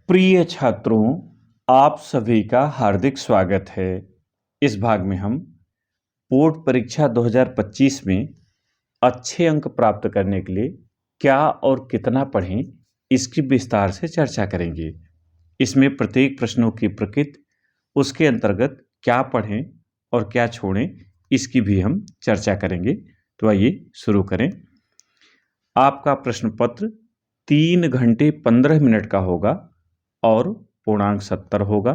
प्रिय छात्रों, आप सभी का हार्दिक स्वागत है। इस भाग में हम बोर्ड परीक्षा 2025 में अच्छे अंक प्राप्त करने के लिए क्या और कितना पढ़ें, इसकी विस्तार से चर्चा करेंगे। इसमें प्रत्येक प्रश्नों की प्रकृति, उसके अंतर्गत क्या पढ़ें और क्या छोड़ें, इसकी भी हम चर्चा करेंगे। तो आइए शुरू करें। आपका प्रश्न पत्र 3 घंटे 15 मिनट का होगा और पूर्णांक 70 होगा।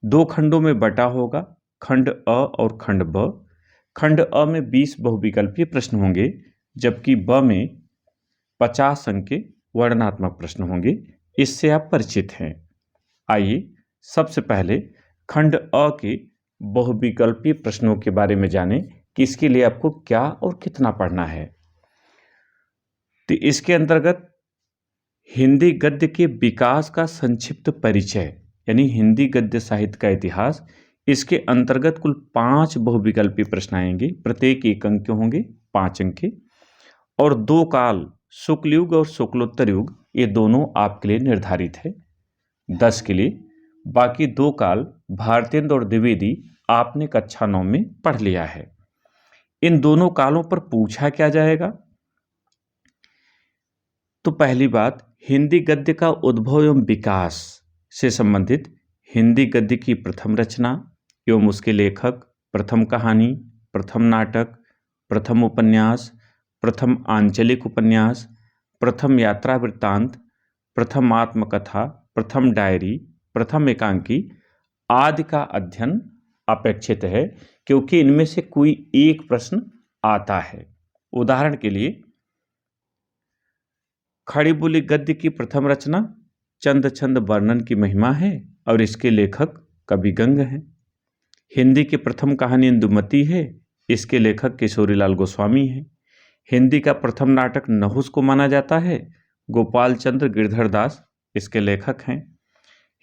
2 खंडों में बटा होगा, खंड अ और खंड ब। खंड अ में 20 बहुविकल्पीय प्रश्न होंगे, जबकि ब में 50 अंक के वर्णनात्मक प्रश्न होंगे। इससे आप परिचित हैं। आइए सबसे पहले खंड अ के बहुविकल्पीय प्रश्नों के बारे में जानें कि इसके लिए आपको क्या और कितना पढ़ना है। तो इसके अंतर्गत हिंदी गद्य के विकास का संक्षिप्त परिचय, यानी हिंदी गद्य साहित्य का इतिहास, इसके अंतर्गत कुल 5 बहुविकल्पीय प्रश्न आएंगे। प्रत्येक 1 अंक के होंगे, 5 अंक के। और 2 काल, शुक्ल युग और शुक्लोत्तर युग, ये दोनों आपके लिए निर्धारित है 10 के लिए। बाकी 2 काल भारतेंदु और द्विवेदी आपने कक्षा 9 में पढ़ लिया है। इन दोनों कालों पर पूछा क्या जाएगा? तो पहली बात, हिंदी गद्य का उद्भव एवं विकास से संबंधित हिंदी गद्य की प्रथम रचना एवं उसके लेखक, प्रथम कहानी, प्रथम नाटक, प्रथम उपन्यास, प्रथम आंचलिक उपन्यास, प्रथम यात्रा वृत्तांत, प्रथम आत्मकथा, प्रथम डायरी, प्रथम एकांकी आदि का अध्ययन अपेक्षित है, क्योंकि इनमें से कोई एक प्रश्न आता है। उदाहरण के लिए, खड़ी बोली गद्य की प्रथम रचना चंद छंद वर्णन की महिमा है और इसके लेखक कवि गंग हैं। हिंदी की प्रथम कहानी इंदुमती है, इसके लेखक किशोरीलाल गोस्वामी हैं। हिंदी का प्रथम नाटक नहुस को माना जाता है, गोपाल चंद्र गिरधर दास इसके लेखक हैं।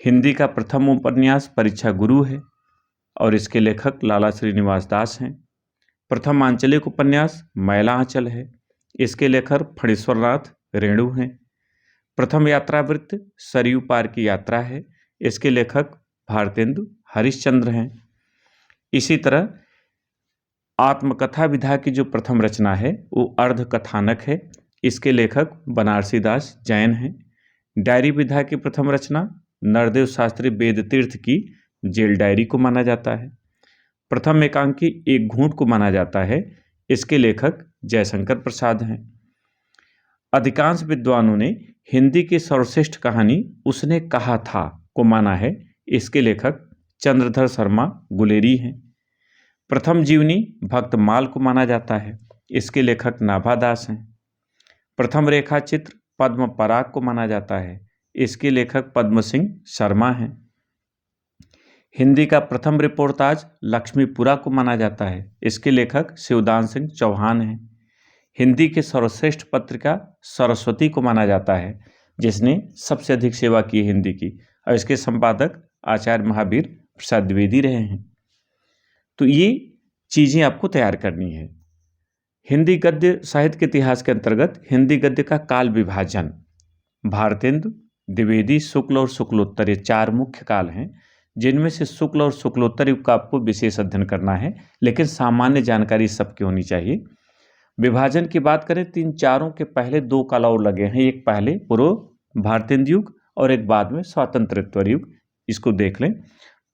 हिंदी का प्रथम उपन्यास परीक्षा गुरु है और इसके लेखक लाला श्रीनिवास दास हैं। प्रथम आंचलिक उपन्यास मैला आंचल है, इसके लेखक फणीश्वर नाथ रेणु हैं। प्रथम यात्रावृत्त सरयू पार की यात्रा है, इसके लेखक भारतेंदु हरिश्चंद्र हैं। इसी तरह आत्मकथा विधा की जो प्रथम रचना है वो अर्ध कथानक है, इसके लेखक बनारसी दास जैन हैं। डायरी विधा की प्रथम रचना नरदेव शास्त्री वेदतीर्थ की जेल डायरी को माना जाता है। प्रथम एकांकी एक घूंट को माना जाता है, इसके लेखक जयशंकर प्रसाद हैं। अधिकांश विद्वानों ने हिंदी की सर्वश्रेष्ठ कहानी उसने कहा था को माना है, इसके लेखक चंद्रधर शर्मा गुलेरी हैं। प्रथम जीवनी भक्तमाल को माना जाता है, इसके लेखक नाभा दास हैं। प्रथम रेखा चित्र पद्म पराग को माना जाता है, इसके लेखक पद्म सिंह शर्मा हैं। हिंदी का प्रथम रिपोर्टाज लक्ष्मीपुरा को माना जाता है, इसके लेखक शिवदान सिंह चौहान हैं। हिंदी के सर्वश्रेष्ठ पत्रिका सरस्वती को माना जाता है, जिसने सबसे अधिक सेवा की है हिंदी की, और इसके संपादक आचार्य महावीर प्रसाद द्विवेदी रहे हैं। तो ये चीज़ें आपको तैयार करनी है। हिंदी गद्य साहित्य के इतिहास के अंतर्गत हिंदी गद्य का काल विभाजन, भारतेंदु, द्विवेदी, शुक्ल और शुक्लोत्तर, ये 4 मुख्य काल हैं, जिनमें से शुक्ल और शुक्लोत्तर युग का आपको विशेष अध्ययन करना है, लेकिन सामान्य जानकारी सबकी होनी चाहिए। विभाजन की बात करें, 3-4 के पहले 2 काल और लगे हैं। एक पहले पूर्व भारतेंदु युग और एक बाद में स्वातंत्रोत्तर युग। इसको देख लें।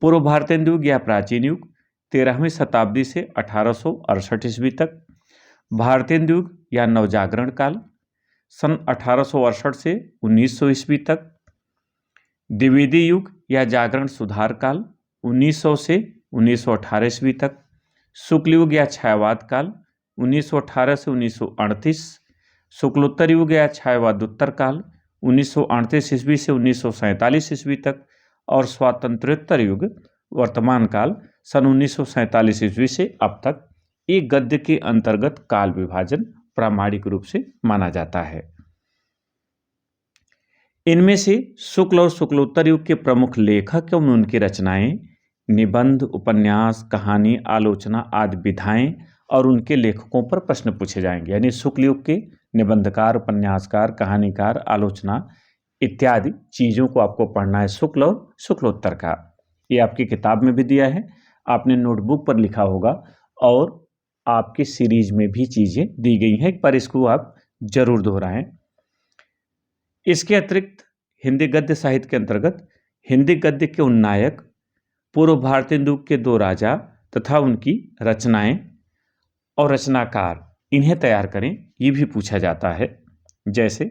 पूर्व भारतेंदु युग या प्राचीन युग 13वीं शताब्दी से 1868 ईस्वी तक। भारतेंदु युग या नवजागरण काल सन 1868 से 1900 ईस्वी तक। द्विवेदी युग या जागरण सुधार काल 1900 से 1918 ईस्वी तक। शुक्ल युग या छायावाद काल 1918 से 1938। शुक्लोत्तर युग या छायावादोत्तर काल 1938 ईस्वी से 1947 ईस्वी तक। और स्वातंत्रोत्तर युग वर्तमान काल सन 1947 ईस्वी से अब तक। एक गद्य के अंतर्गत काल विभाजन प्रामाणिक रूप से माना जाता है। इनमें से शुक्ल और शुक्लोत्तर युग के प्रमुख लेखक एवं उनकी रचनाएं, निबंध, उपन्यास, कहानी, आलोचना आदि विधाएं और उनके लेखकों पर प्रश्न पूछे जाएंगे। यानी शुक्ल युग के निबंधकार, उपन्यासकार, कहानीकार, आलोचना इत्यादि चीज़ों को आपको पढ़ना है शुक्ल और शुक्लोत्तर का। ये आपकी किताब में भी दिया है, आपने नोटबुक पर लिखा होगा और आपकी सीरीज में भी चीज़ें दी गई हैं, एक बार इसको आप जरूर दोहराएं। इसके अतिरिक्त हिंदी गद्य साहित्य के अंतर्गत हिंदी गद्य के उन नायक, पूर्व भारतेंदु के 2 राजा तथा उनकी रचनाएं और रचनाकार, इन्हें तैयार करें, ये भी पूछा जाता है। जैसे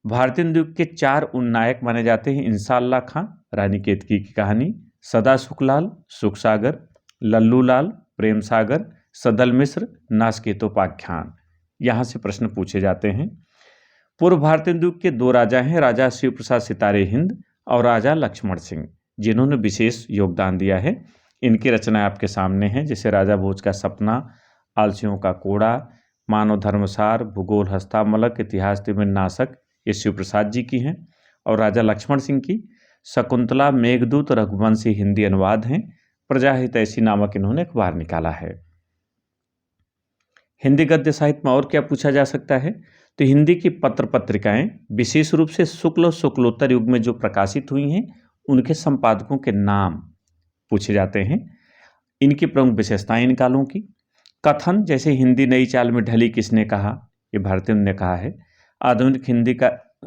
भारतेंदु के 4 उन नायक माने जाते हैं: इंसाअल्लाह खां, रानी केतकी की कहानी, सदा सुखलाल, सुखसागर, लल्लू लाल, प्रेम सागर, सदल मिश्र, नासकेतोपाख्यान। यहाँ से प्रश्न पूछे जाते हैं। पूर्व भारतेंदु के 2 राजा हैं, राजा शिव प्रसाद सितारे हिंद और राजा लक्ष्मण सिंह, जिन्होंने विशेष योगदान दिया है। इनकी रचनाएं आपके सामने हैं, जैसे राजा भोज का सपना, आलसियों का कोड़ा, मानव धर्मसार, भूगोल हस्तामलक, इतिहास त्रिविन्यासक, ये शिव प्रसाद जी की हैं। और राजा लक्ष्मण सिंह की शकुंतला, मेघदूत, रघुवंशी हिंदी अनुवाद हैं। प्रजाहितैषी नामक इन्होंने अखबार निकाला है। हिंदी गद्य साहित्य में और क्या पूछा जा सकता है? तो हिंदी की पत्र पत्रिकाएं विशेष रूप से शुक्ल और शुक्लोत्तर युग में जो प्रकाशित हुई हैं, उनके संपादकों के नाम पूछे जाते हैं। इनकी प्रमुख विशेषताएं निकालों की। कथन, जैसे हिंदी नई चाल में ढली किसने कहा, ये भारतेंदु ने कहा है। आधुनिक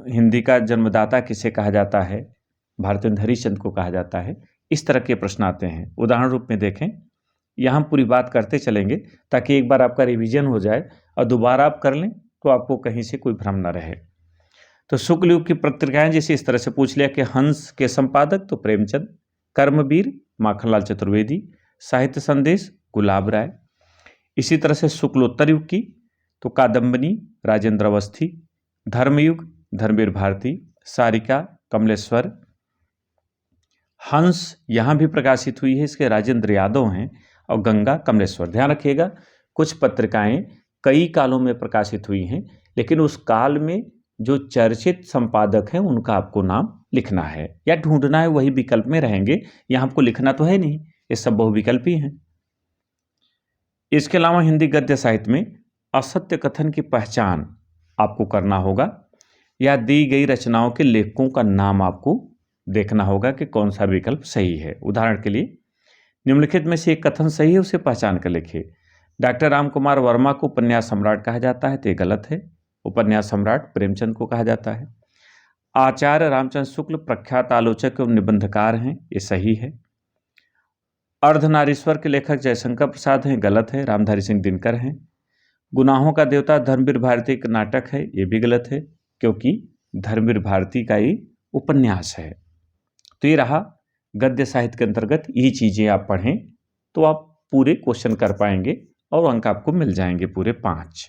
हिंदी का जन्मदाता किसे कहा जाता है, भारतेंदु हरिश्चंद्र को कहा जाता है। इस तरह के प्रश्न आते हैं। उदाहरण रूप में देखें, यहाँ पूरी बात करते चलेंगे ताकि एक बार आपका रिवीजन हो जाए और दोबारा आप कर लें तो आपको कहीं से कोई भ्रम न रहे। तो शुक्ल युग की पत्रिकाएं जैसे इस तरह से पूछ लिया कि हंस के संपादक तो प्रेमचंद, कर्मवीर माखनलाल चतुर्वेदी, साहित्य संदेश गुलाब राय। इसी तरह से शुक्लोत्तर युग की तो कादम्बनी राजेंद्र अवस्थी, धर्मयुग धर्मवीर भारती, सारिका कमलेश्वर। हंस यहाँ भी प्रकाशित हुई है, इसके राजेंद्र यादव हैं, और गंगा कमलेश्वर। ध्यान रखिएगा, कुछ पत्रिकाएं कई कालों में प्रकाशित हुई हैं, लेकिन उस काल में जो चर्चित संपादक हैं उनका आपको नाम लिखना है या ढूंढना है, वही विकल्प में रहेंगे। यहाँ आपको लिखना तो है नहीं, ये सब बहुविकल्पी हैं। इसके अलावा हिंदी गद्य साहित्य में असत्य कथन की पहचान आपको करना होगा, या दी गई रचनाओं के लेखकों का नाम आपको देखना होगा कि कौन सा विकल्प सही है। उदाहरण के लिए, निम्नलिखित में से एक कथन सही है, उसे पहचान कर लिखिए। डॉक्टर राम कुमार वर्मा को उपन्यास सम्राट कहा जाता है, तो ये गलत है। उपन्यास सम्राट प्रेमचंद को कहा जाता है। आचार्य रामचंद्र शुक्ल प्रख्यात आलोचक एवं निबंधकार हैं, ये सही है। अर्धनारीश्वर के लेखक जयशंकर प्रसाद हैं, गलत है। रामधारी सिंह दिनकर हैं। गुनाहों का देवता धर्मवीर भारती का नाटक है, ये भी गलत है, क्योंकि धर्मवीर भारती का ही उपन्यास है। तो ये रहा गद्य साहित्य के अंतर्गत। ये चीजें आप पढ़ें तो आप पूरे क्वेश्चन कर पाएंगे और अंक आपको मिल जाएंगे पूरे 5।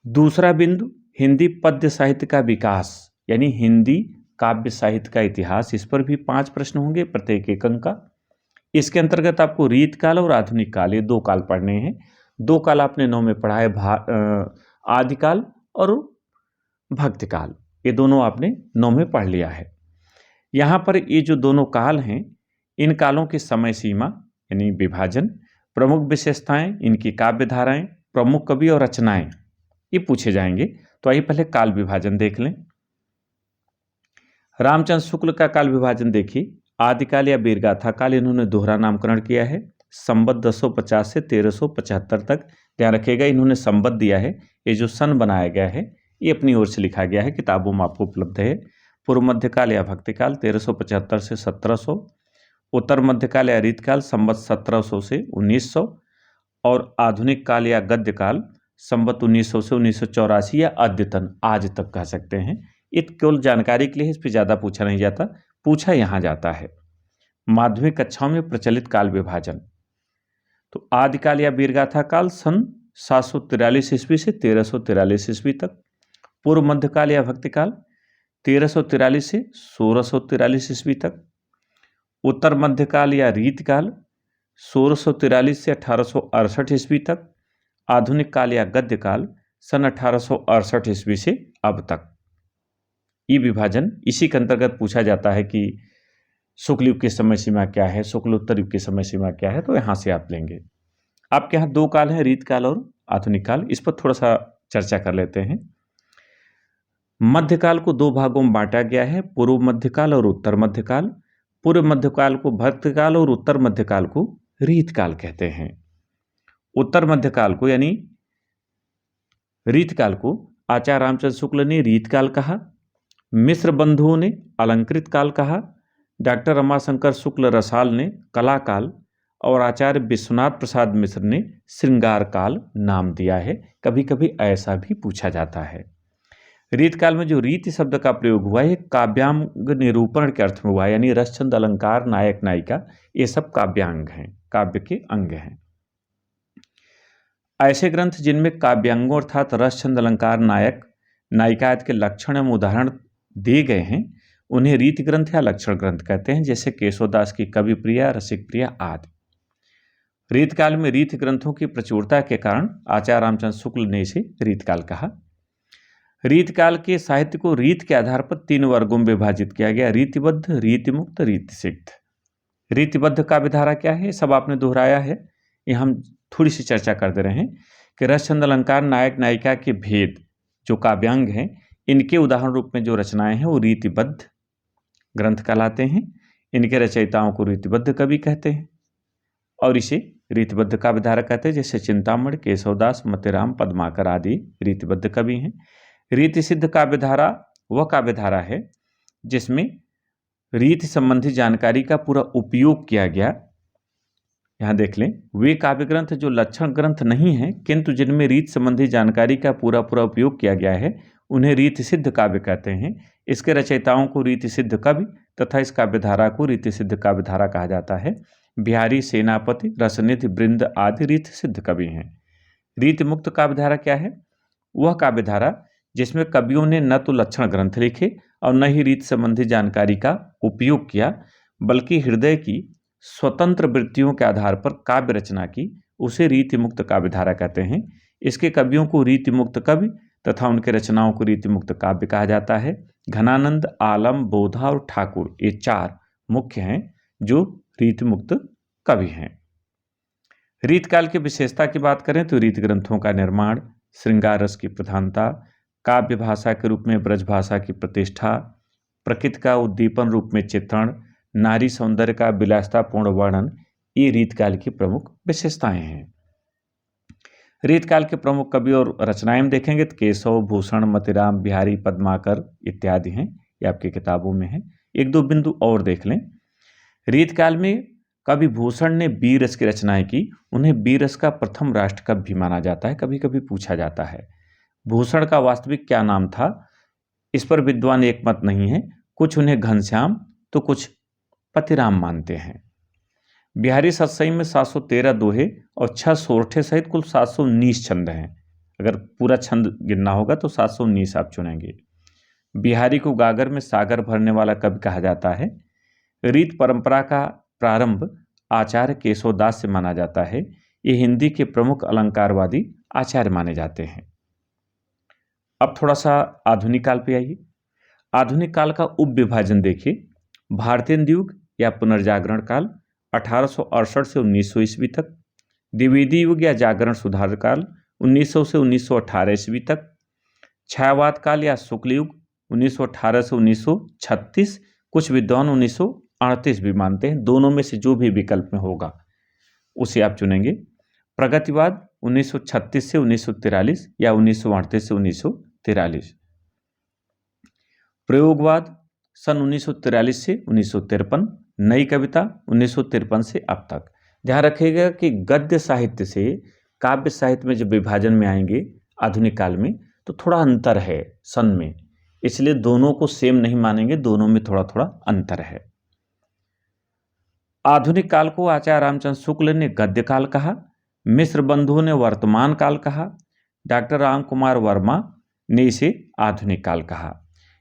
दूसरा बिंदु, हिंदी पद्य साहित्य का विकास, यानी हिंदी काव्य साहित्य का इतिहास। इस पर भी 5 प्रश्न होंगे, प्रत्येक एक अंक का। इसके अंतर्गत आपको रीतकाल और आधुनिक काल, ये 2 काल पढ़ने हैं। 2 काल आपने 9 में पढ़ा है, आदिकाल और भक्तिकाल, ये दोनों आपने 9 में पढ़ लिया है। यहाँ पर ये जो दोनों काल हैं, इन कालों की समय सीमा यानी विभाजन, प्रमुख विशेषताएं, इनकी काव्य धाराएं, प्रमुख कवि और रचनाएं, ये पूछे जाएंगे। तो आइए पहले काल विभाजन देख लें। रामचंद्र शुक्ल का काल विभाजन देखिए। आदिकाल या वीरगाथा काल इन्होंने दोहरा नामकरण किया है, संवत 1050 से 1375 तक। ध्यान रखिएगा, इन्होंने संवत दिया है, ये जो सन बनाया गया है ये अपनी ओर से लिखा गया है, किताबों में आपको उपलब्ध है। पूर्व मध्यकाल या भक्तिकाल 1375 से 1700, उत्तर मध्यकाल या रीतकाल संवत 1700 से 1900, और आधुनिक काल या गद्यकाल संवत 1900 से 1984 या अद्यतन, आज तक कह सकते हैं। ये केवल जानकारी के लिए, इस पर ज़्यादा पूछा नहीं जाता, पूछा यहाँ जाता है। माध्यमिक कक्षाओं में प्रचलित काल विभाजन, तो आदिकाल या वीरगाथा काल सन 743 ईस्वी से 1343 ईस्वी तक। पूर्व मध्यकाल या भक्तिकाल 1343 से 1643 ईस्वी तक। उत्तर मध्यकाल या रीतकाल 1643 से 1868 ईस्वी तक। आधुनिक काल या गद्यकाल सन 1868 ईस्वी से अब तक। ये विभाजन इसी के अंतर्गत पूछा जाता है कि शुक्ल युग की समय सीमा क्या है, शुक्लोत्तर युग की समय सीमा क्या है, तो यहाँ से आप लेंगे। आपके यहाँ 2 काल हैं, रीतकाल और आधुनिक काल। इस पर थोड़ा सा चर्चा कर लेते हैं। मध्यकाल को दो भागों में बांटा गया है, पूर्व मध्यकाल और उत्तर मध्यकाल। पूर्व मध्यकाल को भक्तकाल और उत्तर मध्यकाल को रीतकाल कहते हैं। उत्तर मध्यकाल को यानी रीतकाल को आचार्य रामचंद्र शुक्ल ने रीतकाल कहा, मिश्र बंधुओं ने अलंकृत काल कहा, डॉक्टर रमाशंकर शुक्ल रसाल ने कलाकाल और आचार्य विश्वनाथ प्रसाद मिश्र ने श्रृंगार काल नाम दिया है। कभी कभी ऐसा भी पूछा जाता है। रीतकाल में जो रीत शब्द का प्रयोग हुआ है काव्यांग निरूपण के अर्थ में हुआ है, यानी रस छंद अलंकार नायक नायिका ये सब काव्यांग हैं, काव्य के अंग हैं। ऐसे ग्रंथ जिनमें काव्यांगों अर्थात रस छंद अलंकार नायक नायिका के लक्षण एवं उदाहरण दिए गए हैं उन्हें रीत ग्रंथ या लक्षण ग्रंथ कहते हैं, जैसे केशवदास की कवि प्रिया, रसिक प्रिया आदि। रीतकाल में रीत ग्रंथों की प्रचुरता के कारण आचार्य रामचंद्र शुक्ल ने इसे रीतकाल कहा। रीतकाल के साहित्य को रीत के आधार पर 3 वर्गों में विभाजित किया गया, रीतिबद्ध, रीतिमुक्त, रीतिसिद्ध। रीतिबद्ध काव्यधारा क्या है, सब आपने दोहराया है, ये हम थोड़ी सी चर्चा कर दे रहे हैं कि रस छंद अलंकार नायक नायिका के भेद जो काव्यांग हैं इनके उदाहरण रूप में जो रचनाएं हैं वो रीतिबद्ध ग्रंथ कहलाते हैं। इनके रचयिताओं को रीतिबद्ध कवि कहते हैं और इसे रीतिबद्ध काव्यधारा कहते हैं, जैसे चिंतामणि, केशवदास, मतिराम, पद्माकर आदि रीतिबद्ध कवि हैं। रीति सिद्ध काव्यधारा वह काव्यधारा है जिसमें रीति संबंधी जानकारी का पूरा उपयोग किया गया। यहाँ देख लें, वे काव्य ग्रंथ जो लक्षण ग्रंथ नहीं हैं किंतु जिनमें रीत संबंधी जानकारी का पूरा उपयोग किया गया है उन्हें रीति सिद्ध काव्य कहते हैं। इसके रचयिताओं को रीति सिद्ध कवि तथा इस काव्यधारा को रीति सिद्ध काव्यधारा कहा जाता है। बिहारी, सेनापति, रसनिधि, वृंद आदि रीति सिद्ध कवि हैं। रीति मुक्त काव्यधारा क्या है, वह काव्यधारा जिसमें कवियों ने न तो लक्षण ग्रंथ लिखे और न ही रीत संबंधी जानकारी का उपयोग किया बल्कि हृदय की स्वतंत्र वृत्तियों के आधार पर काव्य रचना की, उसे रीति मुक्त काव्यधारा कहते हैं। इसके कवियों को रीति मुक्त कवि तथा उनके रचनाओं को रीति मुक्त काव्य कहा जाता है। घनानंद, आलम, बोधा और ठाकुर ये 4 मुख्य हैं जो रीति मुक्त कवि हैं। रीतकाल की विशेषता की बात करें तो रीत ग्रंथों का निर्माण, श्रृंगार रस की प्रधानता, काव्य भाषा के रूप में ब्रज भाषा की प्रतिष्ठा, प्रकृति का उद्दीपन रूप में चित्रण, नारी सौंदर्य का विलासतापूर्ण वर्णन, ये रीतकाल की प्रमुख विशेषताएं हैं। रीतकाल के प्रमुख कवि और रचनाएं देखेंगे तो केशव, भूषण, मतिराम, बिहारी, पद्माकर इत्यादि हैं, ये आपकी किताबों में है। 1-2 बिंदु और देख लें। रीतकाल में कवि भूषण ने वीर रस की रचनाएं की, उन्हें वीर रस का प्रथम राष्ट्र कवि भी माना जाता है, कभी कभी पूछा जाता है। भूषण का वास्तविक क्या नाम था इस पर विद्वान एक मत नहीं है, कुछ उन्हें घनश्याम तो कुछ पतिराम मानते हैं। बिहारी सतसई में 713 दोहे और 6 सोरठे सहित कुल 719 छंद हैं। अगर पूरा छंद गिनना होगा तो 719 आप चुनेंगे। बिहारी को गागर में सागर भरने वाला कवि कहा जाता है। रीत परंपरा का प्रारंभ आचार्य केशवदास से माना जाता है। ये हिंदी के प्रमुख अलंकारवादी आचार्य माने जाते हैं। अब थोड़ा सा आधुनिक काल पे आइए। आधुनिक काल का उप विभाजन देखिए। भारतीय युग या पुनर्जागरण काल 1868 से 1900 ईस्वी तक, द्विवेदी युग या जागरण सुधार काल 1900 से 1918 ईस्वी तक, छायावाद काल या शुक्ल युग 1918 से 1936, कुछ विद्वान 1938 भी मानते हैं। दोनों में से जो भी विकल्प में होगा उसे आप चुनेंगे। प्रगतिवाद 1936 से 1943 या 1938 से 1943। प्रयोगवाद सन 1943 से 1953। नई कविता 1953 से अब तक। ध्यान रखिएगा कि गद्य साहित्य से काव्य साहित्य में जब विभाजन में आएंगे आधुनिक काल में तो थोड़ा अंतर है सन में, इसलिए दोनों को सेम नहीं मानेंगे, दोनों में थोड़ा थोड़ा अंतर है। आधुनिक काल को आचार्य रामचंद्र शुक्ल ने गद्य काल कहा, मिश्र बंधुओं ने वर्तमान काल कहा, डॉक्टर राम कुमार वर्मा ने इसे आधुनिक काल कहा।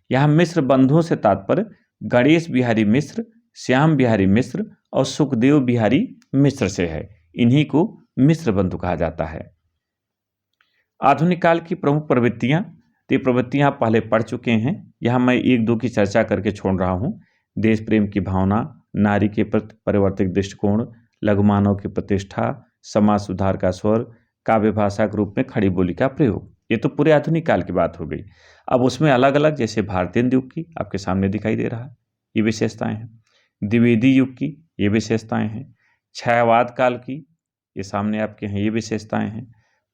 यहाँ मिश्र बंधुओं से तात्पर्य गणेश बिहारी मिश्र, श्याम बिहारी मिश्र और सुखदेव बिहारी मिश्र से है। इन्हीं को मिश्र बंधु कहा जाता है। आधुनिक काल की प्रमुख प्रवृत्तियां, तो ये प्रवृत्तियां आप पहले पढ़ चुके हैं, यहाँ मैं 1-2 की चर्चा करके छोड़ रहा हूँ। देश प्रेम की भावना, नारी के प्रति परिवर्तित दृष्टिकोण, लघु मानव की प्रतिष्ठा, समाज सुधार का स्वर, काव्य भाषा के रूप में खड़ी बोली का प्रयोग, ये तो पूरे आधुनिक काल की बात हो गई। अब उसमें अलग अलग, जैसे भारतीय युग की आपके सामने दिखाई दे रहा है, ये विशेषताएं हैं। द्विवेदी युग की ये विशेषताएं हैं। छायावाद काल की ये सामने आपके हैं, ये विशेषताएं हैं।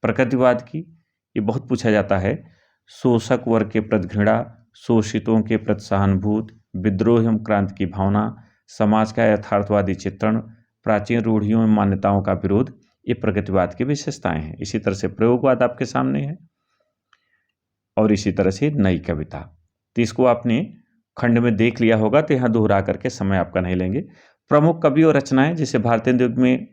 प्रकृतिवाद की ये बहुत पूछा जाता है। शोषक वर्ग के प्रति घृणा, शोषितों के प्रति सहानुभूति, विद्रोह एवं क्रांति की भावना, समाज का यथार्थवादी चित्रण, प्राचीन रूढ़ियों एवं मान्यताओं का विरोध, ये प्रगतिवाद की विशेषताएं हैं। इसी तरह से प्रयोगवाद आपके सामने है, और इसी तरह से नई कविता। तो इसको आपने खंड में देख लिया होगा, तो यहाँ दोहरा करके समय आपका नहीं लेंगे। प्रमुख कवि और रचनाएं, जैसे भारतीय युग में,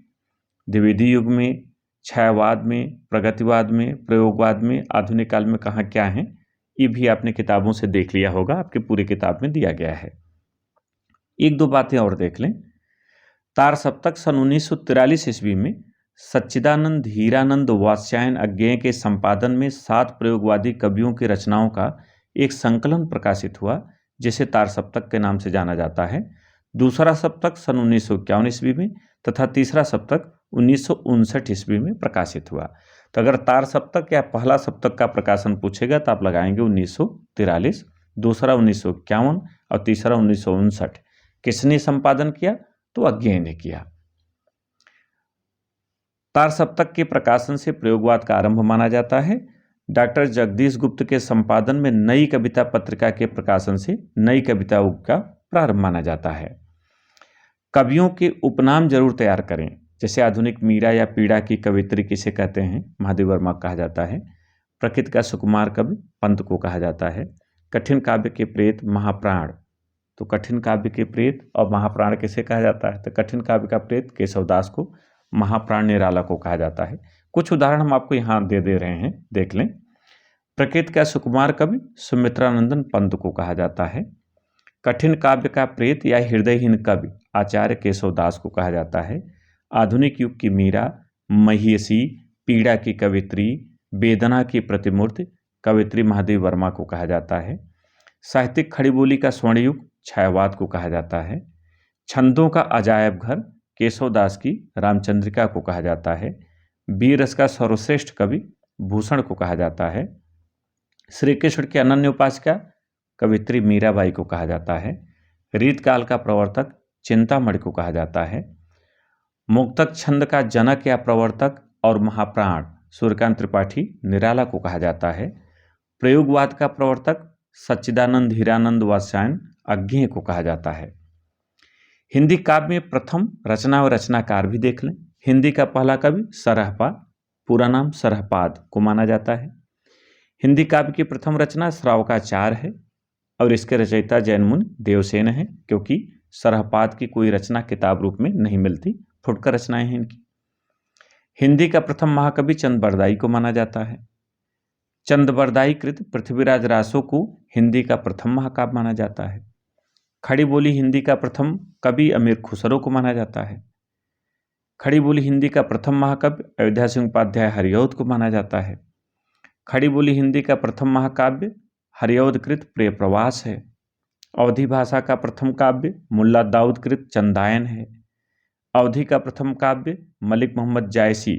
द्विवेदी युग में, छायावाद में, प्रगतिवाद में, प्रयोगवाद में, आधुनिक काल में कहाँ क्या है, ये भी आपने किताबों से देख लिया होगा, आपके पूरी किताब में दिया गया है। एक दो बातें और देख लें। तार सप्तक सन 1943 ईस्वी में सच्चिदानंद हीरानंद वात्स्यायन अज्ञेय के संपादन में 7 प्रयोगवादी कवियों की रचनाओं का एक संकलन प्रकाशित हुआ, जिसे तार सप्तक के नाम से जाना जाता है। दूसरा सप्तक सन 1951 ईस्वी में तथा तीसरा सप्तक 1959 ईस्वी में प्रकाशित हुआ। तो अगर तार सप्तक या पहला सप्तक का प्रकाशन पूछेगा तो आप लगाएंगे 1943, दूसरा 1951 और तीसरा 1959। किसने संपादन किया? तो अज्ञेय ने किया। तार सप्तक के प्रकाशन से प्रयोगवाद का आरंभ माना जाता है। डॉक्टर जगदीश गुप्त के संपादन में नई कविता पत्रिका के प्रकाशन से नई कविता युग का प्रारंभ माना जाता है। कवियों के उपनाम जरूर तैयार करें, जैसे आधुनिक मीरा या पीड़ा की कवित्री किसे कहते हैं? महादेव वर्मा कहा जाता है। प्रकृति का सुकुमार कवि पंत को कहा जाता है। कठिन काव्य के प्रेत महाप्राण, तो कठिन काव्य के प्रेत और महाप्राण किसे कहा जाता है? तो कठिन काव्य का प्रेत केशवदास को, महाप्राण निराला को कहा जाता है। कुछ उदाहरण हम आपको यहाँ दे रहे हैं, देख लें। प्रकृति का सुकुमार कवि सुमित्रानंदन पंत को कहा जाता है। कठिन काव्य का प्रेत या हृदयहीन कवि आचार्य केशवदास को कहा जाता है। आधुनिक युग की मीरा, महिषी, पीड़ा की कवित्री, वेदना की प्रतिमूर्ति कवित्री महादेव वर्मा को कहा जाता है। साहित्यिक खड़ी बोली का स्वर्ण युग छायावाद को कहा जाता है। छंदों का अजायब घर केशवदास की रामचंद्रिका को कहा जाता है। वीर रस का सर्वश्रेष्ठ कवि भूषण को कहा जाता है। श्री कृष्ण की अनन्य उपासिका कवित्री मीराबाई को कहा जाता है। रीतकाल का प्रवर्तक चिंतामणि को कहा जाता है। मुक्तक छंद का जनक या प्रवर्तक और महाप्राण सूर्यकांत त्रिपाठी निराला को कहा जाता है। प्रयोगवाद का प्रवर्तक सच्चिदानंद हीरानंद वात्स्यायन अज्ञेय को कहा जाता है। हिंदी काव्य में प्रथम रचना और रचनाकार भी देख लें। हिंदी का पहला कवि सरहपा, पूरा नाम सरहपाद को माना जाता है। हिंदी काव्य की प्रथम रचना श्रावकाचार है और इसके रचयिता जैन मुनि देवसेन है, क्योंकि सरहपाद की कोई रचना किताब रूप में नहीं मिलती, फुटकर रचनाएं हैं इनकी। हिंदी का प्रथम महाकवि चंदबरदाई को माना जाता है। चंदबरदाई कृत पृथ्वीराज रासो को हिंदी का प्रथम महाकाव्य माना जाता है। खड़ी बोली हिंदी का प्रथम कवि अमीर खुसरो को माना जाता है। खड़ी बोली हिंदी का प्रथम महाकाव्य अयोध्या सिंह उपाध्याय हरिऔध को माना जाता है। खड़ी बोली हिंदी का प्रथम महाकाव्य हरिऔध कृत प्रिय प्रवास है। अवधी भाषा का प्रथम काव्य मुल्ला दाऊद कृत चंदायन है। अवधी का प्रथम काव्य मलिक मोहम्मद जायसी,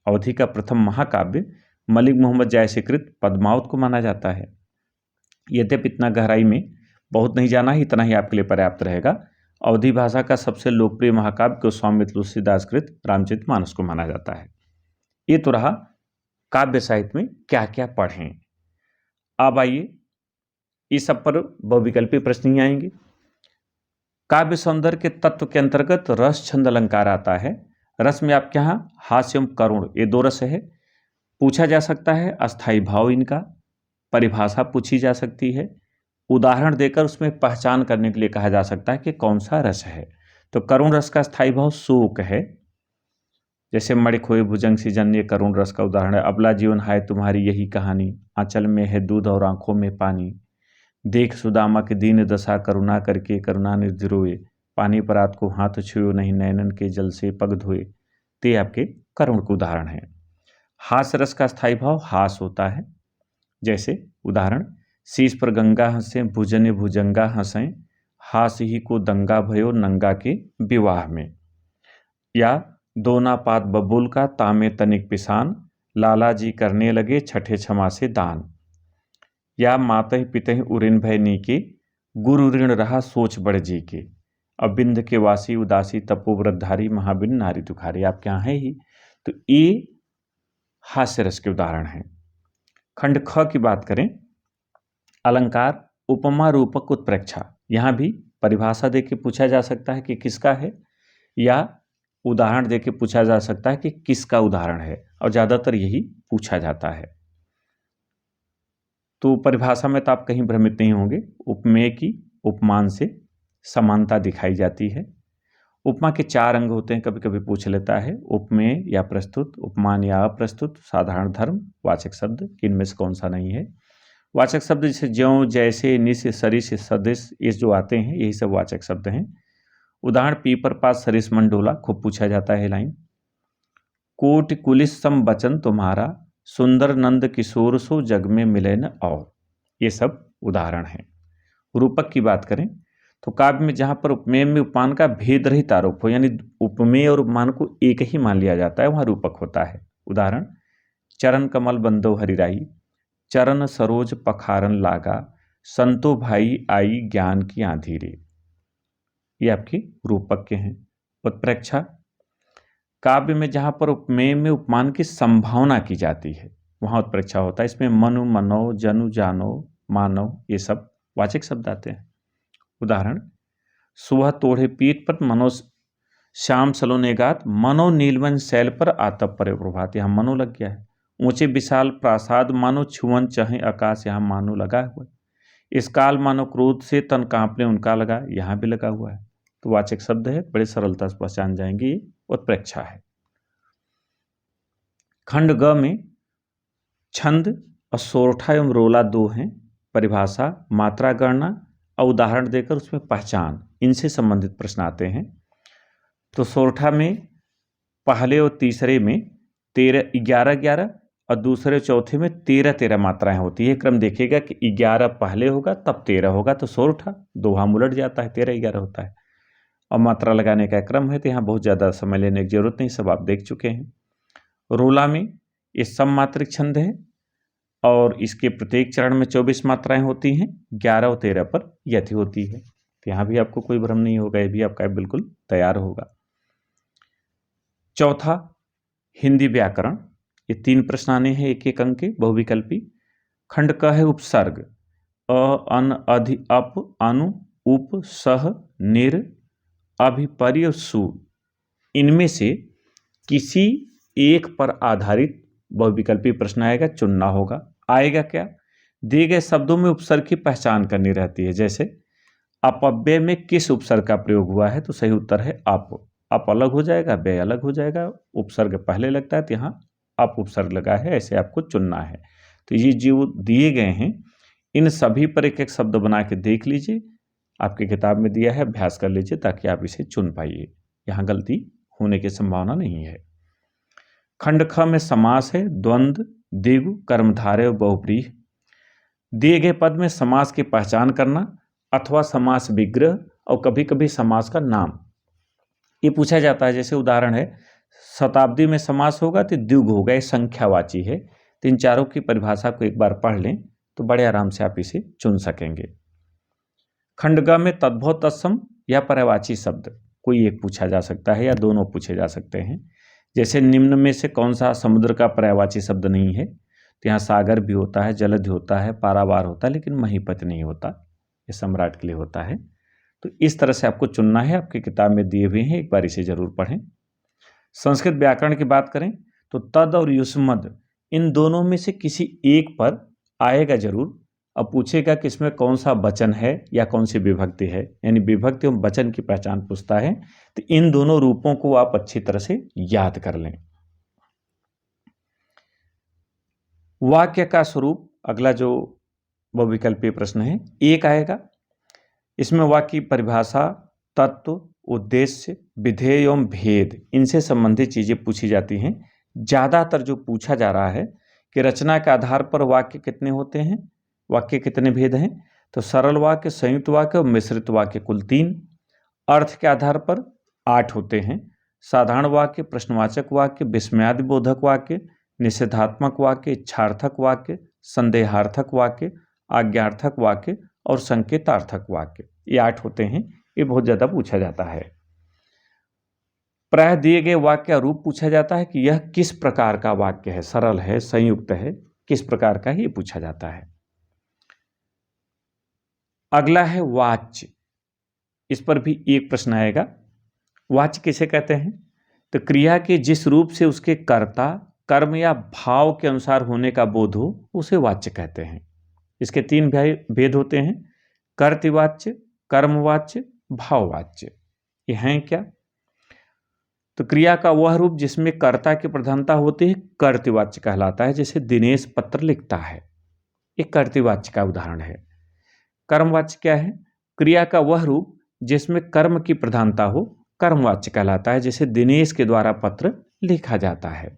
अवधी का प्रथम महाकाव्य मलिक मोहम्मद जायसी कृत पद्मावत को माना जाता है। यद्यपि इतना गहराई में बहुत नहीं जाना है, इतना ही आपके लिए पर्याप्त रहेगा। अवधी भाषा का सबसे लोकप्रिय महाकाव्य गोस्वामी तुलसीदास कृत रामचरितमानस को माना जाता है। ये तो रहा काव्य साहित्य में क्या क्या पढ़ें। अब आइए इस सब पर बहुविकल्पी प्रश्न ही आएंगे। काव्य सौंदर्य के तत्व के अंतर्गत रस छंद अलंकार आता है। रस में आपके यहाँ हास्य एवं करुण ये दो रस है। पूछा जा सकता है अस्थाई भाव, इनका परिभाषा पूछी जा सकती है, उदाहरण देकर उसमें पहचान करने के लिए कहा जा सकता है कि कौन सा रस है। तो करुण रस का स्थायी भाव शोक है, जैसे मणि खोए भुजंग सी जन्य करुण रस का उदाहरण है। अबला जीवन हाय तुम्हारी यही कहानी, आंचल में है दूध और आंखों में पानी, देख सुदामा की दीन दशा करुणा करके करुणा निर्धिरोए, पानी परात को हाथ छुओ नहीं नैनन के जल से पग धोए। ते आपके करुण के उदाहरण है। हास रस का स्थायी भाव हास होता है, जैसे उदाहरण शीश पर गंगा हंसे भुजने भुजंगा हंसें, हास ही को दंगा भयो नंगा के विवाह में। या दोना पात बबूल का तामे तनिक पिसान, लाला जी करने लगे छठे छमा से दान। या मातहि पितहि उरिन भय नीके, गुरु ऋण रहा सोच बड़ जी के। अबिंद के वासी उदासी तपोव्रतधारी, महाबिन नारी दुखारी। आपके यहाँ है ही। तो ये हास्य रस के उदाहरण हैं। खंड ख की बात करें, अलंकार उपमा रूपक उत्प्रेक्षा। यहां भी परिभाषा देके पूछा जा सकता है कि किसका है, या उदाहरण देके पूछा जा सकता है कि किसका उदाहरण है, और ज्यादातर यही पूछा जाता है। तो परिभाषा में तो आप कहीं भ्रमित नहीं होंगे। उपमेय की उपमान से समानता दिखाई जाती है। उपमा के 4 अंग होते हैं, कभी कभी पूछ लेता है। उपमेय या प्रस्तुत, उपमान या अप्रस्तुत, साधारण धर्म, वाचक शब्द। इनमें से कौन सा नहीं है? वाचक शब्द जैसे ज्यों, जैसे, निस, सरिस, सदिश, ये जो आते हैं यही सब वाचक शब्द हैं। उदाहरण पीपर पास सरिस मन डोला, खूब पूछा जाता है लाइन। कोट कुलिस सम बचन तुम्हारा, सुंदर नंद किशोर सो जग में मिले न और। ये सब उदाहरण हैं। रूपक की बात करें तो काव्य में जहां पर उपमेय में उपमान का भेद रहित आरोप हो, यानी उपमेय और उपमान को एक ही मान लिया जाता है, वहां रूपक होता है। उदाहरण चरण कमल बंदो हरिराई, चरण सरोज पखारन लागा, संतो भाई आई ज्ञान की आंधी रे। ये आपके रूपक के हैं। उत्प्रेक्षा काव्य में जहां पर उपमेय में उपमान की संभावना की जाती है वहां उत्प्रेक्षा होता है। इसमें मनु, मनो, जनु, जानो, मानव, ये सब वाचक शब्द आते हैं। उदाहरण सुह तोड़े पीठ पर मनो श्याम सलोनेगात, मनो नीलवन शैल पर आतप पर प्रभात। यहाँ मनो लग गया है। ऊंचे विशाल प्रासाद मानो छुअन चाहे आकाश, यहाँ मानो लगा हुआ है। इस काल मानो क्रोध से तन कांपने उनका लगा, यहाँ भी लगा हुआ है। तो वाचक शब्द है, बड़े सरलता से पहचान जाएंगे, ये उत्प्रेक्षा है। खंड ग में छंद और सोरठा एवं रोला 2 हैं। परिभाषा, मात्रा गणना और उदाहरण देकर उसमें पहचान, इनसे संबंधित प्रश्न आते हैं। तो सोरठा में पहले और तीसरे में 11-11 और दूसरे चौथे में 13-13 मात्राएं होती है। क्रम देखिएगा कि 11 पहले होगा तब 13 होगा, तो सोरठा दोहा उलट जाता है, 13-11 होता है। और मात्रा लगाने का क्रम है, तो यहाँ बहुत ज़्यादा समय लेने की जरूरत नहीं, सब आप देख चुके हैं। रोला में ये सममात्रिक छंद है और इसके प्रत्येक चरण में 24 मात्राएं होती हैं, 11 और 13 पर यथि होती है। तो यहाँ भी आपको कोई भ्रम नहीं होगा, ये भी आपका बिल्कुल तैयार होगा। चौथा हिंदी व्याकरण, ये 3 प्रश्न आने हैं 1-1 अंक के, बहुविकल्पी। खंड क है उपसर्ग, अ, अन, अधि, अप, अनु, उप, सह, निर, अभिपर्य, सु। इनमें से किसी एक पर आधारित बहुविकल्पी प्रश्न आएगा, चुनना होगा। आएगा क्या? दिए गए शब्दों में उपसर्ग की पहचान करनी रहती है। जैसे अपव्यय में किस उपसर्ग का प्रयोग हुआ है, तो सही उत्तर है अप अलग हो जाएगा, व्यय अलग हो जाएगा। उपसर्ग पहले लगता है, तो यहाँ अप उपसर्ग लगा है, ऐसे आपको चुनना है। तो ये जो दिए गए हैं इन सभी पर एक एक शब्द बना के देख लीजिए, आपकी किताब में दिया है, अभ्यास कर लीजिए ताकि आप इसे चुन पाइए। यहाँ गलती होने की संभावना नहीं है। खंड ख में समास है, द्वंद्व, द्विगु, कर्मधारय और बहुव्रीहि। दिए गए पद में समास की पहचान करना अथवा समास विग्रह और कभी कभी समास का नाम, ये पूछा जाता है। जैसे उदाहरण है, शताब्दी में समास होगा तो द्विगु होगा, ये संख्यावाची है। तो इन चारों की परिभाषा को एक बार पढ़ लें तो बड़े आराम से आप इसे चुन सकेंगे। खंड ग में तद्भव, तत्सम या पर्यायवाची शब्द कोई एक पूछा जा सकता है या दोनों पूछे जा सकते हैं। जैसे निम्न में से कौन सा समुद्र का पर्यायवाची शब्द नहीं है, तो यहाँ सागर भी होता है, जलधि होता है, पारावार होता है, लेकिन महीपति नहीं होता, ये सम्राट के लिए होता है। तो इस तरह से आपको चुनना है, आपकी किताब में दिए हुए हैं, एक बार इसे जरूर पढ़ें। संस्कृत व्याकरण की बात करें तो तद और युष्मद इन दोनों में से किसी एक पर आएगा जरूर। अब पूछेगा कि इसमें कौन सा वचन है या कौन सी विभक्ति है, यानी विभक्ति और वचन की पहचान पूछता है। तो इन दोनों रूपों को आप अच्छी तरह से याद कर लें। वाक्य का स्वरूप, अगला जो बहुविकल्पीय प्रश्न है, एक आएगा। इसमें वाक्य की परिभाषा, तत्व, उद्देश्य, विधेय एवं भेद, इनसे संबंधित चीजें पूछी जाती हैं। ज्यादातर जो पूछा जा रहा है कि रचना के आधार पर वाक्य कितने होते हैं, वाक्य कितने भेद हैं, तो सरल वाक्य, संयुक्त वाक्य और मिश्रित वाक्य कुल 3। अर्थ के आधार पर 8 होते हैं। साधारण वाक्य, प्रश्नवाचक वाक्य, विस्मयादिबोधक वाक्य, निषेधात्मक वाक्य, इच्छार्थक वाक्य, संदेहार्थक वाक्य, आज्ञार्थक वाक्य और संकेतार्थक वाक्य। ये 8 होते हैं। ये बहुत ज़्यादा पूछा जाता है। प्रायः दिए गए वाक्य का रूप पूछा जाता है कि यह किस प्रकार का वाक्य है, सरल है, संयुक्त है, किस प्रकार का है, ये पूछा जाता है। अगला है वाच्य। इस पर भी एक प्रश्न आएगा। वाच्य किसे कहते हैं? तो क्रिया के जिस रूप से उसके कर्ता, कर्म या भाव के अनुसार होने का बोध हो उसे वाच्य कहते हैं। इसके 3 भेद होते हैं: कर्तृवाच्य, कर्मवाच्य, भाववाच्य। ये हैं क्या? तो क्रिया का वह रूप जिसमें कर्ता की प्रधानता होती है कर्तृवाच्य कहलाता है। जैसे दिनेश पत्र लिखता है, एक कर्तृवाच्य का उदाहरण है। कर्मवाच्य क्या है? क्रिया का वह रूप जिसमें कर्म की प्रधानता हो कर्मवाच्य कहलाता है। जैसे दिनेश के द्वारा पत्र लिखा जाता है।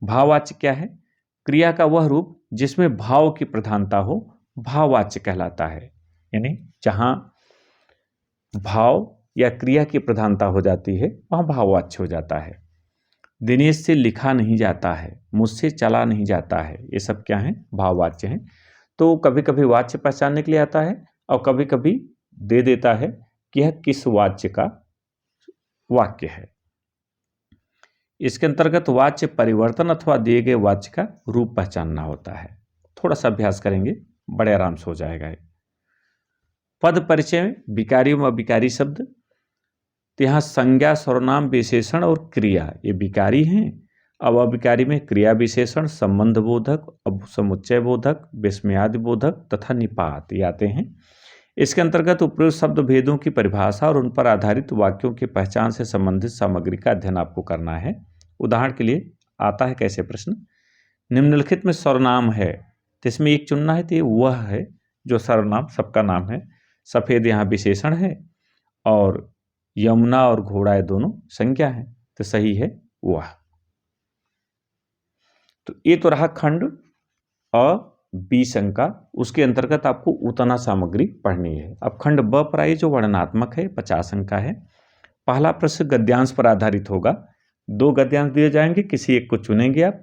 भाववाच्य क्या है? क्रिया का वह रूप जिसमें भाव की प्रधानता हो भाववाच्य कहलाता है। यानी जहां भाव या क्रिया की प्रधानता हो जाती है वहां भाववाच्य हो जाता है। दिनेश से लिखा नहीं जाता है, मुझसे चला नहीं जाता है, ये सब क्या है? भाववाच्य हैं। तो कभी कभी वाच्य पहचानने के लिए आता है और कभी कभी दे देता है कि यह किस वाच्य का वाक्य है। इसके अंतर्गत वाच्य परिवर्तन अथवा दिए गए वाच्य का रूप पहचानना होता है। थोड़ा सा अभ्यास करेंगे, बड़े आराम से हो जाएगा। पद परिचय में विकारी व अविकारी शब्द, तो यहाँ संज्ञा, सर्वनाम, विशेषण और क्रिया ये विकारी हैं। अब अविकारी में क्रिया विशेषण, संबंध बोधक, समुच्चय बोधक, विस्मयादि बोधक तथा निपात ये आते हैं। इसके अंतर्गत उपयुक्त शब्द भेदों की परिभाषा और उन पर आधारित वाक्यों की पहचान से संबंधित सामग्री का अध्ययन आपको करना है। उदाहरण के लिए आता है कैसे प्रश्न? निम्नलिखित में सर्वनाम है, तो इसमें एक चुनना है, तो ये वह है जो सर्वनाम सबका नाम है। सफेद यहाँ विशेषण है और यमुना और घोड़ा ये दोनों संज्ञा है, तो सही है वह। तो ये तो रहा खंड अ बी शंका। उसके अंतर्गत आपको उतना सामग्री पढ़नी है। अब खंड ब पर आइए जो वर्णनात्मक है, 50 अंक का है। पहला प्रश्न गद्यांश पर आधारित होगा। 2 गद्यांश दिए जाएंगे, किसी एक को चुनेंगे आप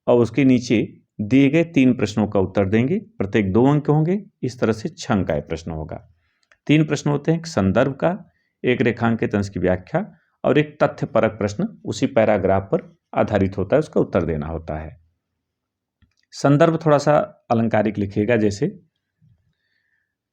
और उसके नीचे दिए गए 3 प्रश्नों का उत्तर देंगे। प्रत्येक 2 अंक होंगे। इस तरह से 6 अंक का प्रश्न होगा। 3 प्रश्न होते हैं, एक संदर्भ का, एक रेखांकित अंश की व्याख्या और एक तथ्यपरक प्रश्न उसी पैराग्राफ पर आधारित होता है, उसका उत्तर देना होता है। संदर्भ थोड़ा सा अलंकारिक लिखिएगा, जैसे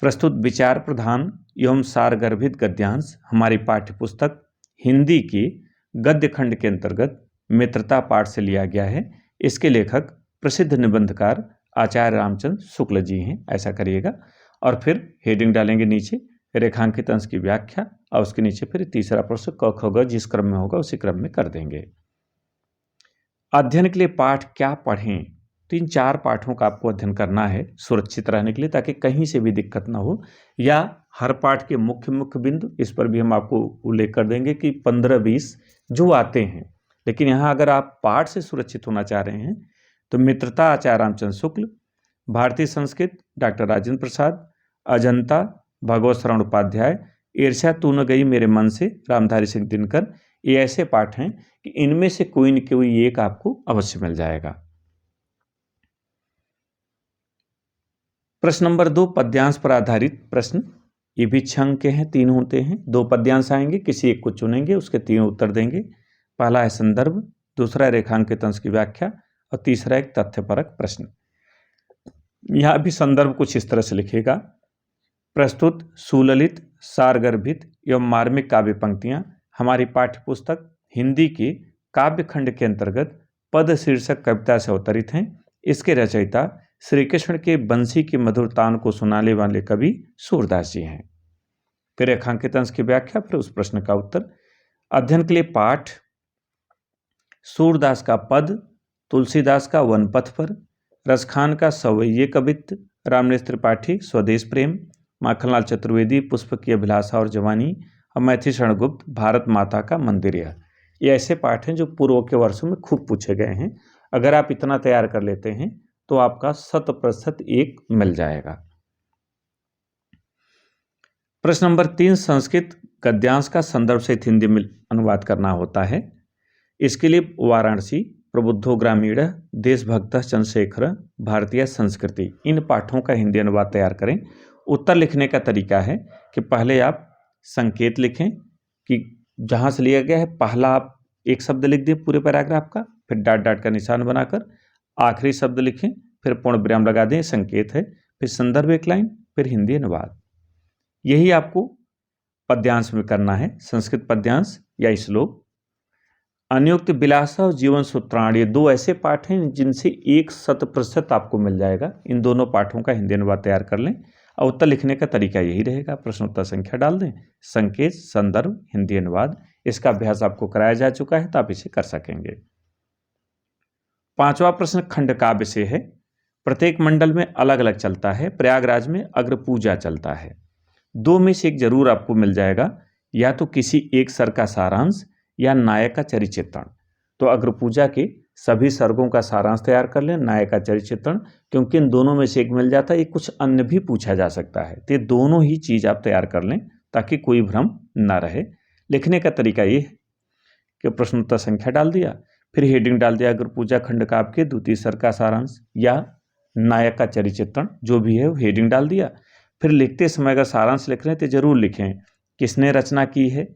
प्रस्तुत विचार प्रधान एवं सारगर्भित गद्यांश हमारी पाठ्यपुस्तक हिंदी के गद्य खंड के अंतर्गत मित्रता पाठ से लिया गया है। इसके लेखक प्रसिद्ध निबंधकार आचार्य रामचंद्र शुक्ल जी हैं, ऐसा करिएगा। और फिर हेडिंग डालेंगे नीचे रेखांकित अंश की व्याख्या और उसके नीचे फिर तीसरा प्रश्न क ख ग जिस क्रम में होगा उसी क्रम में कर देंगे। अध्ययन के लिए पाठ क्या पढ़ें? 3-4 पाठों का आपको अध्ययन करना है सुरक्षित रहने के लिए, ताकि कहीं से भी दिक्कत ना हो। या हर पाठ के मुख्य बिंदु, इस पर भी हम आपको उल्लेख कर देंगे कि 15-20 जो आते हैं। लेकिन यहाँ अगर आप पाठ से सुरक्षित होना चाह रहे हैं तो मित्रता आचार्य रामचंद्र शुक्ल, भारतीय संस्कृत डॉक्टर राजेंद्र प्रसाद, अजंता भगवत शरण उपाध्याय, ईर्ष्या तू न गई मेरे मन से रामधारी सिंह दिनकर, ये ऐसे पाठ हैं कि इनमें से कोई न कोई एक आपको अवश्य मिल जाएगा। प्रश्न नंबर 2 पद्यांश पर आधारित प्रश्न। ये भी 6 अंक के हैं, 3 होते हैं। 2 पद्यांश आएंगे, किसी एक को चुनेंगे, उसके 3 उत्तर देंगे। पहला है संदर्भ, दूसरा रेखांकित अंश की व्याख्या और तीसरा एक तथ्यपरक प्रश्न। यहां भी संदर्भ कुछ इस तरह से लिखेगा। प्रस्तुत सुललित, सारगर्भित एवं मार्मिक काव्य पंक्तियां हमारी पाठ्यपुस्तक हिंदी के काव्य खंड के अंतर्गत पद शीर्षक कविता से अवतरित हैं। इसके रचयिता श्री कृष्ण के बंसी की मधुर तान को सुनाने वाले कवि सूरदास जी हैं। फिर रेखांकित अंश की व्याख्या, फिर उस प्रश्न का उत्तर। अध्ययन के लिए पाठ सूरदास का पद, तुलसीदास का वनपथ पर, रसखान का सवैये कवित्त, रामनेत्र त्रिपाठी स्वदेश प्रेम, माखनलाल चतुर्वेदी पुष्प की अभिलाषा और जवानी और मैथिली शरण गुप्त भारत माता का मंदिर। ये ऐसे पाठ हैं जो पूर्व के वर्षों में खूब पूछे गए हैं। अगर आप इतना तैयार कर लेते हैं तो आपका 100% 1 मिल जाएगा। प्रश्न नंबर 3 संस्कृत गद्यांश का संदर्भ सहित हिंदी में अनुवाद करना होता है। इसके लिए वाराणसी प्रबुद्धो ग्रामीण, देशभक्त चंद्रशेखर, भारतीय संस्कृति, इन पाठों का हिंदी अनुवाद तैयार करें। उत्तर लिखने का तरीका है कि पहले आप संकेत लिखें कि जहाँ से लिया गया है, पहला आप एक शब्द लिख दें पूरे पैराग्राफ का, फिर डॉट डॉट का निशान बनाकर आखिरी शब्द लिखें, फिर पूर्ण विराम लगा दें, संकेत है, फिर संदर्भ एक लाइन, फिर हिंदी अनुवाद। यही आपको पद्यांश में करना है, संस्कृत पद्यांश या श्लोक। अनुयुक्त विलास और जीवन सूत्राण, ये दो ऐसे पाठ हैं जिनसे 100% आपको मिल जाएगा। इन दोनों पाठों का हिंदी अनुवाद तैयार कर लें और उत्तर लिखने का तरीका यही रहेगा। प्रश्नोत्तर संख्या डाल दें, संकेत, संदर्भ, हिंदी अनुवाद। इसका अभ्यास आपको कराया जा चुका है तो आप इसे कर सकेंगे। 5वां प्रश्न खंड काव्य से है। प्रत्येक मंडल में अलग अलग चलता है। प्रयागराज में अग्र पूजा चलता है। दो में से एक जरूर आपको मिल जाएगा, या तो किसी एक सर का सारांश या नायक का चरिचित्रण। तो अग्र पूजा के सभी सर्गों का सारांश तैयार कर लें, नायक का चरिचित्रण, क्योंकि इन दोनों में से एक मिल जाता है। ये कुछ अन्य भी पूछा जा सकता है, तो ये दोनों ही चीज आप तैयार कर लें ताकि कोई भ्रम ना रहे। लिखने का तरीका ये है कि प्रश्नोत्तर संख्या डाल दिया, फिर हेडिंग डाल दिया अग्र पूजा खंड काव्य के द्वितीय सर का सारांश या नायक का चरिचित्रण, जो भी है वो हेडिंग डाल दिया। फिर लिखते समय अगर सारांश लिख रहे हैं तो जरूर लिखें किसने रचना की है,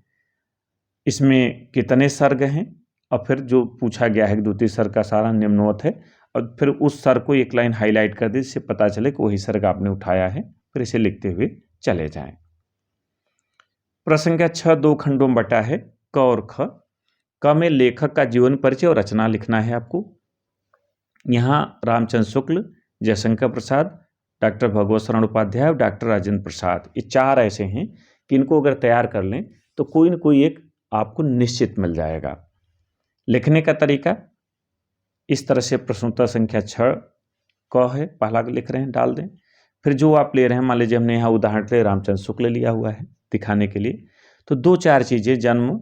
इसमें कितने सर्ग हैं, और फिर जो पूछा गया है द्वितीय सर्ग का सारांश निम्नवत है, और फिर उस सर्ग को एक लाइन हाईलाइट कर दे जिससे पता चले कि वही सर्ग आपने उठाया है। फिर इसे लिखते हुए चले जाएं। प्रश्न संख्या 6 2 खंडों में बटा है, क और ख। क में लेखक का जीवन परिचय और रचना लिखना है आपको। यहाँ रामचंद्र शुक्ल, जयशंकर प्रसाद, डॉक्टर भगवत शरण उपाध्याय और डॉक्टर राजेंद्र प्रसाद, ये 4 ऐसे हैं कि इनको अगर तैयार कर लें तो कोई न कोई एक आपको निश्चित मिल जाएगा। लिखने का तरीका इस तरह से, प्रश्नोत्तर संख्या 6 क है, पहला लिख रहे हैं, डाल दें। फिर जो आप ले रहे हैं, मान लीजिए हमने यहाँ उदाहरण के लिए रामचंद्र शुक्ल लिया हुआ है दिखाने के लिए, तो 2-4 चीज़ें, जन्म,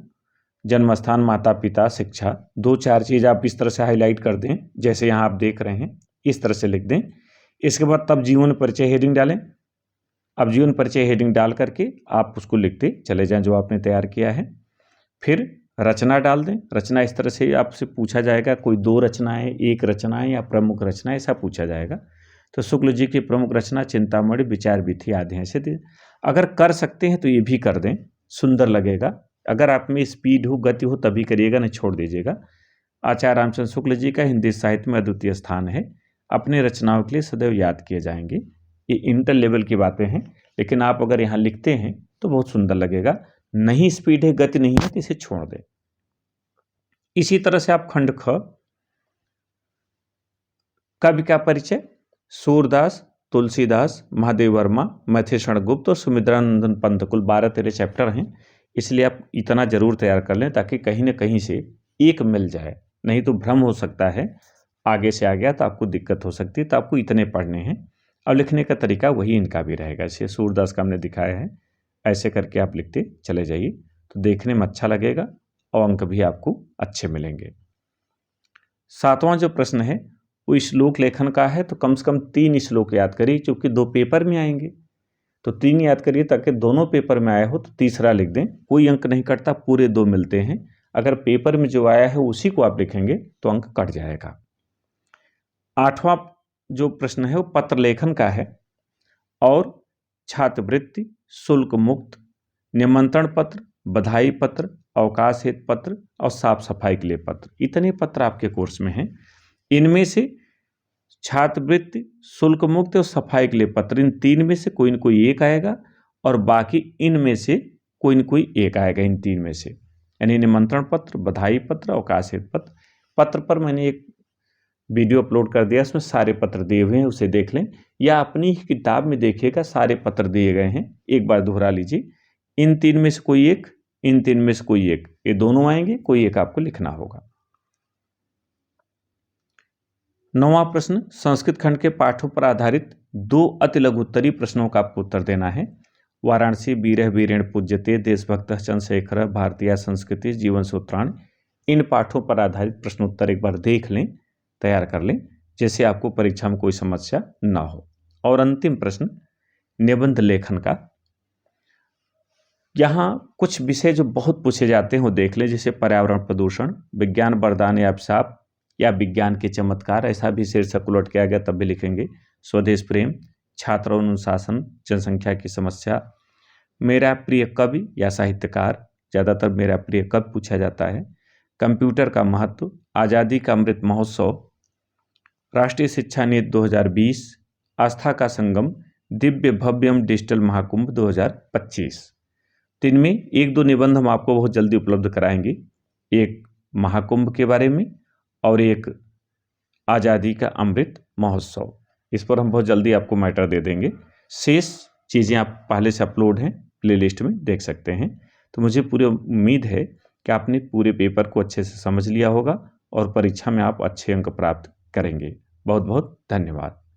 जन्म स्थान, माता पिता, शिक्षा, 2-4 चीज़ आप इस तरह से हाईलाइट कर दें जैसे यहाँ आप देख रहे हैं, इस तरह से लिख दें। इसके बाद तब जीवन परिचय हेडिंग डालें। अब जीवन परिचय हेडिंग डाल करके आप उसको लिखते चले जाएं जो आपने तैयार किया है। फिर रचना डाल दें। रचना इस तरह से आपसे पूछा जाएगा, कोई 2 रचनाएं, 1 रचनाएं या प्रमुख रचना, ऐसा पूछा जाएगा। तो शुक्ल जी की प्रमुख रचना चिंतामणि, विचार विधि आदि हैं। ऐसे अगर कर सकते हैं तो ये भी कर दें, सुंदर लगेगा। अगर आप में स्पीड हो, गति हो, तभी करिएगा, नहीं छोड़ दीजिएगा। आचार्य रामचंद्र शुक्ल जी का हिंदी साहित्य में अद्वितीय स्थान है, अपने रचनाओं के लिए सदैव याद किए जाएंगे। ये इंटर लेवल की बातें हैं, लेकिन आप अगर यहाँ लिखते हैं तो बहुत सुंदर लगेगा। नहीं स्पीड है, गति नहीं है तो इसे छोड़ दें। इसी तरह से आप खंड ख, कवि का परिचय, सूरदास, तुलसीदास, महादेव वर्मा, मैथिलीशरण गुप्त और सुमित्रानंदन पंत, कुल 12-13 चैप्टर हैं। इसलिए आप इतना जरूर तैयार कर लें ताकि कहीं ना कहीं से एक मिल जाए, नहीं तो भ्रम हो सकता है, आगे से आ गया तो आपको दिक्कत हो सकती है। तो आपको इतने पढ़ने हैं और लिखने का तरीका वही इनका भी रहेगा। इसे सूरदास का हमने दिखाया है, ऐसे करके आप लिखते चले जाइए तो देखने में अच्छा लगेगा और अंक भी आपको अच्छे मिलेंगे। 7वां जो प्रश्न है वो श्लोक लेखन का है, तो कम से कम 3 श्लोक याद करिए, क्योंकि 2 पेपर में आएंगे तो 3 याद करिए ताकि दोनों पेपर में आया हो तो तीसरा लिख दें। कोई अंक नहीं कटता, पूरे 2 मिलते हैं। अगर पेपर में जो आया है उसी को आप लिखेंगे तो अंक कट जाएगा। 8वां जो प्रश्न है वो पत्र लेखन का है और छात्रवृत्ति, शुल्क मुक्त, निमंत्रण पत्र, बधाई पत्र, अवकाश हेतु पत्र और साफ सफाई के लिए पत्र, इतने पत्र आपके कोर्स में हैं। इनमें से छात्रवृत्ति, शुल्क मुक्त और सफाई के लिए पत्र, इन 3 में से कोई न कोई एक आएगा और बाकी इनमें से कोई न कोई एक आएगा, इन 3 में से, यानी निमंत्रण पत्र, बधाई पत्र, अवकाश हेतु पत्र। पत्र पर मैंने एक वीडियो अपलोड कर दिया, उसमें सारे पत्र दिए हुए हैं, उसे देख लें, या अपनी किताब में देखिएगा, सारे पत्र दिए गए हैं, एक बार दोहरा लीजिए। इन 3 में से कोई एक, इन 3 में से कोई एक, ये दोनों आएंगे, कोई एक आपको लिखना होगा। 9वां प्रश्न, संस्कृत खंड के पाठों पर आधारित 2 अति लघु उत्तरीय प्रश्नों का आपको उत्तर देना है। वाराणसी वीरः वीरेण पूज्यते, देशभक्त चंद्रशेखर, भारतीय संस्कृति, जीवन सूत्राण, इन पाठों पर आधारित प्रश्नोत्तर एक बार देख लें, तैयार कर लें, जैसे आपको परीक्षा में कोई समस्या ना हो। और अंतिम प्रश्न निबंध लेखन का, यहाँ कुछ विषय जो बहुत पूछे जाते हैं वो देख लें, जैसे पर्यावरण प्रदूषण, विज्ञान वरदान या अभिशाप, या विज्ञान के चमत्कार, ऐसा भी शीर्षक उलट के आ गया तब भी लिखेंगे। स्वदेश प्रेम, छात्र अनुशासन, जनसंख्या की समस्या, मेरा प्रिय कवि या साहित्यकार, ज़्यादातर मेरा प्रिय कवि पूछा जाता है। कंप्यूटर का महत्व, आज़ादी का अमृत महोत्सव, राष्ट्रीय शिक्षा नीति 2020, आस्था का संगम, दिव्य भव्यम डिजिटल महाकुंभ 2025। तो इनमें एक दो निबंध हम आपको बहुत जल्दी उपलब्ध कराएंगे, एक महाकुंभ के बारे में और एक आज़ादी का अमृत महोत्सव। इस पर हम बहुत जल्दी आपको मैटर दे देंगे। शेष चीज़ें आप पहले से अपलोड हैं, प्लेलिस्ट में देख सकते हैं। तो मुझे पूरी उम्मीद है कि आपने पूरे पेपर को अच्छे से समझ लिया होगा और परीक्षा में आप अच्छे अंक प्राप्त करेंगे। बहुत बहुत धन्यवाद।